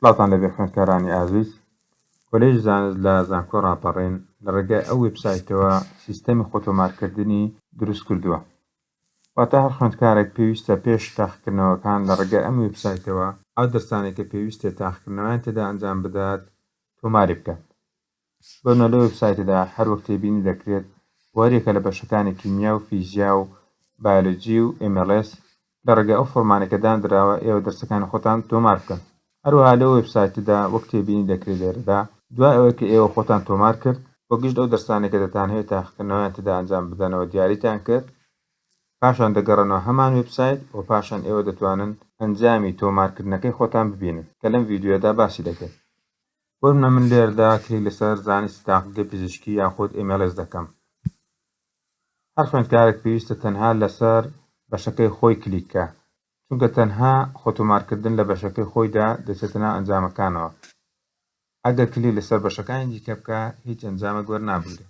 سڵاتان لەبێ خوێندکارانی ئازیز کۆلێژ زانست لە زانکۆ ڕاپەڕین لە ڕێگای ئەو وێبسایتەوە سیستەمی خۆتۆمارکردنی دروست کردووە. واتە هەر خوێندکارێک پێویستە پێش تاقیکردنەوەکان لە ڕێگای ئەم وێبسایتەوە ئەو دەرسانێک کە پێویستە تاقیکردنەوەیان تێدا ئەنجام بدات تۆماری بکات. بۆنە لە وێبسایتەدا هەر وەک تێبینی دەکرێت وەرێکە لە بەشەکانی کیمیا و فیزیا و بایۆلۆجی و MLS لە ڕێگای ئەو فۆرمانێکە دانراوە ئێوە دەرسەکانی خۆتان تۆمار بکەن. هەروەها لە وێبسایتدا وەک تێبینی دەکرێت لێرەدا دوای ئەوەی کە ئێوە خۆتان تۆمار کرد بۆ گشت ئەو دەرسانێکە دەتانەوێت تاقیکردنەوەیان تێدا ئەنجام بدەنەوە دیاریتان کرد، پاشان دەگەڕێنەوە هەمان وێبسایت و پاشان ئێوە دەتوانن ئەنجامی تۆمارکردنەکەی خۆتان ببینن کە لەم ڤیدیۆدا باسی دەکەێت. بۆ من لێرەدا کلیک لەسەر زانستی تاقیکردنی پزیشکی یاخود MLS دەکەم. هەر خوێندکارێک پێویستە تەنها لەسەر بەشەکەی خۆی کلیککە، چونکە تەنها خۆتۆمارکردن لە بەشەکەی خۆیدا دەچێتە ئەنجامەکانەوە. ئەگەر کلیک لەسەر بەشەکانی دیکە بکە هیچ ئەنجامێک وەرناگرێت.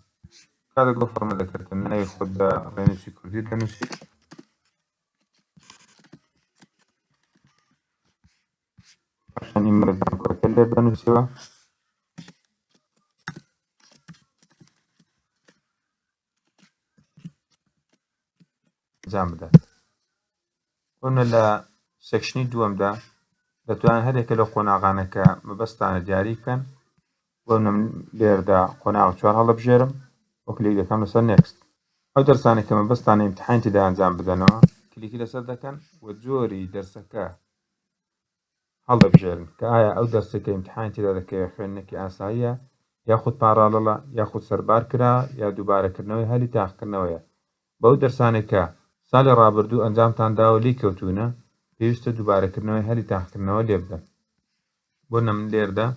کاتێک بۆ فۆرمە دەکردن ناوی خۆتدا ڕێنووسی کوردی دەنووسیت، پاشان ئیمەیل زانکۆیەکە لێر دەنووسیوە، ئەنجام بدات. بۆنە لە سێکشنی دووەمدا دەتوانن هەرێکە لە قۆناغانەکە مەبەستانە دیاری بکەن. بۆ من لێرەدا قۆناغ 4 هەڵەبژێرم و کلیک دەکەم لەسەر نێکست. ئەو دەرسانێک کە مەبەستانە ئیمتیحانی تێدا ئەنجام بدەنەوە کلیکی لەسەر دەکەن و جۆری دەرسەکە هەڵدەبژێرن کە ئایا ئەو دەرسێک کە ئیمتیحانی تێدا دەکەوێت خوێندنێکی ئاساییە یاخود پارالەڵە یاخود سەربار کرا یا دووبارەکردنەوەی هەلی تاقیکردنەوەیە. بەو دەرسانێک کە ساڵی ڕابردوو ئەنجامتان داوە لی کەوتونە پێویستە دووبارەکردنەوەی هەلی تاقیکردنەوە لێ بدەن. بۆنە من لێرەدا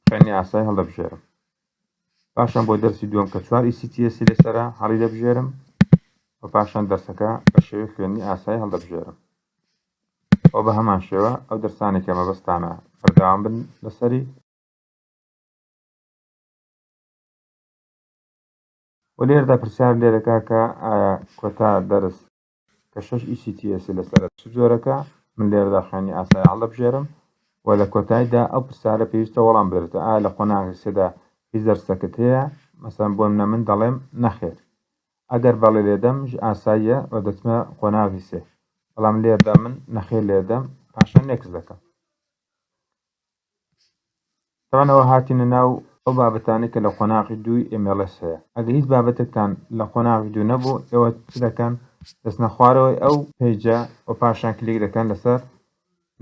خوێندنی ئاسایی هەڵدەبژێرم. پاشان بۆ دەرسی دووەم کە 4 ECTS لەسەرە هەڵی دەبژێرم و پاشان دەرسەکە بە شێوەی خوێندنی ئاسایی هەڵدەبژێرم. ئەو بە هەمان شێوە ئەو دەرسانێک کە مەبەستانە بەردەوام بن لەسەری و لێرەدا پرسیار لێرەکە کە ئایا کۆتا دەرس کە 6 ECTS لەسەرە چ جۆرەکە. من لێرەدا خوێندنی ئاسایی هەڵدەبژێرم و لە کۆتاییدا ئەو پرسیارە پێویستە وەڵام بدرێتەوە ئایا لە قۆناغی سێدا هیچ دەرسەکەت هەیە. مەسەڵەن بۆ من دەڵێم نەخێر. ئەگەر بەڵێ لێدەم ئاساییە و دەچمە قۆناغی سێ، بەڵام لێرەدا من نەخێر لێدەم پاشان نێکست دەکەم. تەوان ئەوە هاتینە ناو ئەو بابەتانی کە لە قۆناغی 2 MLS هەیە. ئەگەر هیچ بابەتێکتان لە قۆناغی 2 نەبوو ئێوە چ دەکەن دەستنە خوارەوەی ئەو پێیجە و پاشان کلیک دەکەن لەسەر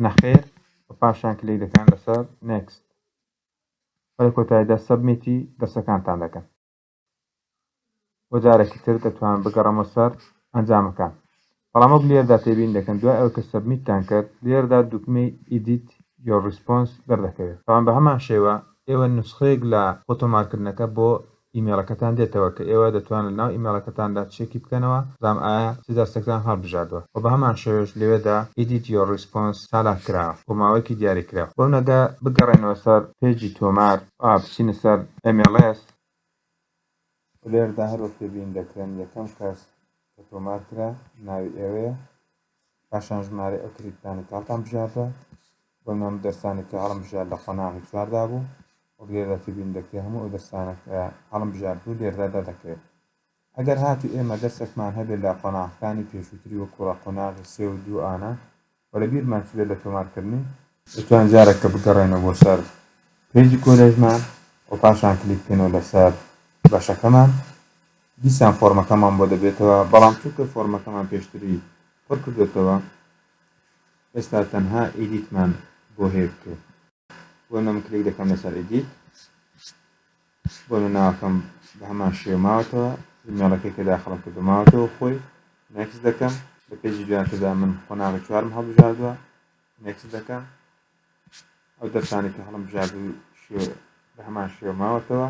نەخێر و پاشان کلیک دەکەن لەسەر نێکست. وەرە کۆتاییدا سەبمیتی دەرسەکانتان دەکەن. بۆ جارێکی تر دەتوانن بگەڕەمەوە سەر ئەنجامەکان. بەڵام وەک لێرەدا تێبین دەکەن دوای ئەوە کە سەبمیتتان کرد لێرەدا دوگمەی ئیدیت یۆر ڕیسپۆنس دەردەکەوێت. بەڵام بە هەمان شێوە ئێوە نوسخەیەک لە خۆتۆمارکردنەکە بۆ ئیمێڵەکەتان دێتەوە کە ئێوە دەتوانن لەناو ئیمێڵەکەتاندا چێکی بکەنەوە زانم ئایا چ دەرسێکتان هەڵبژاردووە و بە هەمان شێوەش لەوێدا ئیدیت یۆر ڕیسپۆنس ساڵات کراوە بۆ ماوەیەکی دیاری کراوە. بۆ نەدا بگەڕێنەوە سەر پێیجی تۆمار بچینە سەر MLS. لێرەدا هەروەک تێبین دەکرێن یەکەم کەس کە تۆمار کرا ناوی ئێوەیە، پاشان ژمارە ئەو کلیکتانی کاڵتان بژاردووە. بۆ نام دەرسانی کە هەڵم بژار لە قۆناغی 4دا بوو و لێرەدا تێبین دەکرێت هەموو ئەو دەرسانە کە هەڵم بژاردوو لێرەدا دەردەکەوێت. ئەگەر هاتوو ئێمە دەرسێکمان هەبێت لە قۆناغەکانی پێشووتری وەکوڕە قۆناغی 3 و 2 ئانە و لەبیرمان چبێت لە تۆمارکردنی دەتوانین جارێکە بگەڕێنەوە بۆ سەر پێیجی کۆلێژمان و پاشان کلیک بکەینەوە لەسەر بەشەکەمان. دیسان فۆرمەکەمان بۆ دەبێتەوە، بەڵام چونکە فۆرمەکەمان پێشتری پڕ کردوێتەوە ئێستا تەنها ئیدیتمان بۆ هەیە بکرێت. بۆ من کلیک دەکەم لەسەر ئیدیت، بۆ من ناوەکەم بە هەمان شێوە ماوەتەوە، ئیمێڵەکەی کە داخڵم کردو ماوەتەوە خۆی نێکست دەکەم. لە پێیجی دواتردا من قۆناغی 4م هەڵبژاردووە نێکست دەکەم. ئەو دەرسانی کە هەڵم بژاردوو بە هەمان شێوە ماوەتەوە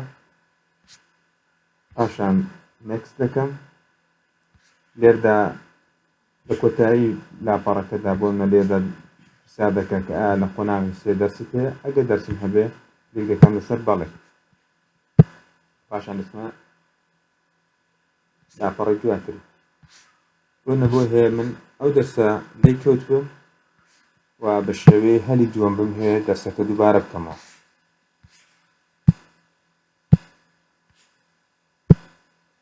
پاشان نێکست دەکەم. لێرەدا لە کۆتایی لاپەڕەکەدا بۆ منە لێرەدا پرسیار دەکەن کە ئایا لە قۆناغی 3 دەرست هەیە. ئەگەر دەرسم هەبێ کلیک دەکەم لەسەر بەڵێ، پاشان دەچمە لاپەڕەی دواتر. بۆ هەیە من ئەو دەرسە لێی کەوت بووم و بە شێوەیە هەلی دووەم بم هەیە دەرسەکە دووبارە بکەمەوە.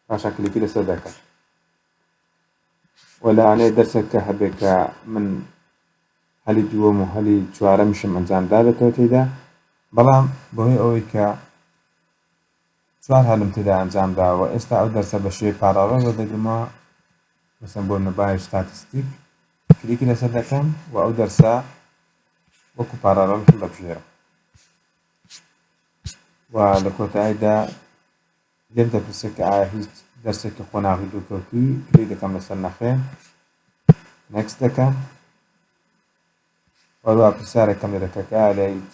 پاشان کلیکی لەسەر دەکەم و لەوانەیە دەرسێکە هەبێت کە من هەلی دووەم و هەلی چوارەمیشم ئەنجام دابێتەوە تێیدا، بەڵام بەهۆی ئەوەی کە چوار هەلم تێدا ئەنجام داوە ئێستا ئەو دەرسە بە شێوەی پارالۆل وەردەگرمەوە، مثلا بۆ بایۆستاتیستیک کلیکی لەسەر دەکەم و ئەو دەرسە وەکو پارالۆل بەبژێرم و لە کۆتاییدا لێم دەپرسێت کە ئایا هیچ دەرسێکی خۆناغی دووکەوتووی، کلیک دەکەم لەسەر نەخێر، نەکست دەکەم، وەروە پرسیارێکم لێ دەکات کە ئایا لە هیچ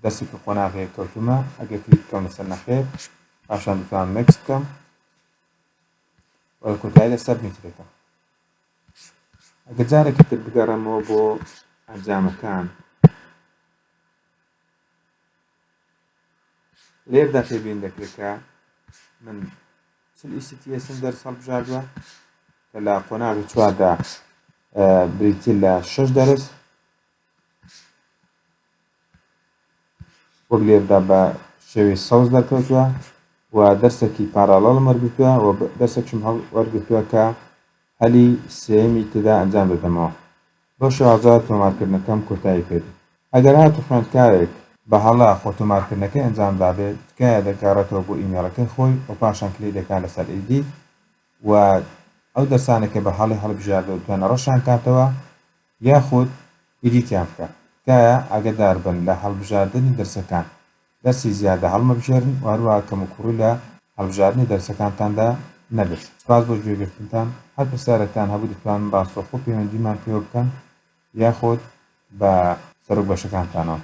دەرسێکی خۆناغی کەوتوومە، ئەگەر کلیک بکەم لەسەر نەخێر پاشان دەتوانم نەکست بکەم و لە کۆتاییدا سەبمیت دەکەم. ئەگەر جارێکی تر بگەڕێمەوە بۆ ئەنجامەکان، لێردا پێبین دەکرێت کە من چل ECTS دەرس هەڵبژاردووە کە لە قۆناغی چواردا بریتی لە 6 دەرس، وەک لێردا بە شێوەی سەوز دەرکەوتووە و دەرسێکی پارالۆڵم وەرگرتووە و دەرسێکشم وەرگرتووە کە هەلی سێمی تێدا ئەنجام دەدەمەوە. بۆ شێوازە تۆمارکردنەکەم کۆتایی پێدێت. ئەگەر هاتوو خوێندکارێک بە هەڵا خۆ تۆمارکردنەکەی ئەنجام دابێت، تکایە دەگەڕێتەوە بۆ ئیمێڵەکەی خۆی و پاشان کلیک دەکات لەسەر ئیدیت و ئەو دەرسانێکە بە هەڵی هەڵبژاردووە دەتوانێت ڕەشیان کاتەوە یاخود ئیدیتیان بکات. تکایە ئاگادار بن لە هەڵبژاردننی دەرسەکان دەرسی زیادە هەڵمەبژێرن و هەروەها کەم و کوڕی لە هەڵبژاردننی دەرسەکانتاندا نەبێت. سوپاس بۆ گوێگرتنتان. هەر پرسیارێکتان هەبوو دەتوانن ڕاستەوخۆ پەیوەندیمان پێوە بکەن یاخود بە سەرۆک بەشەکانتانەوە.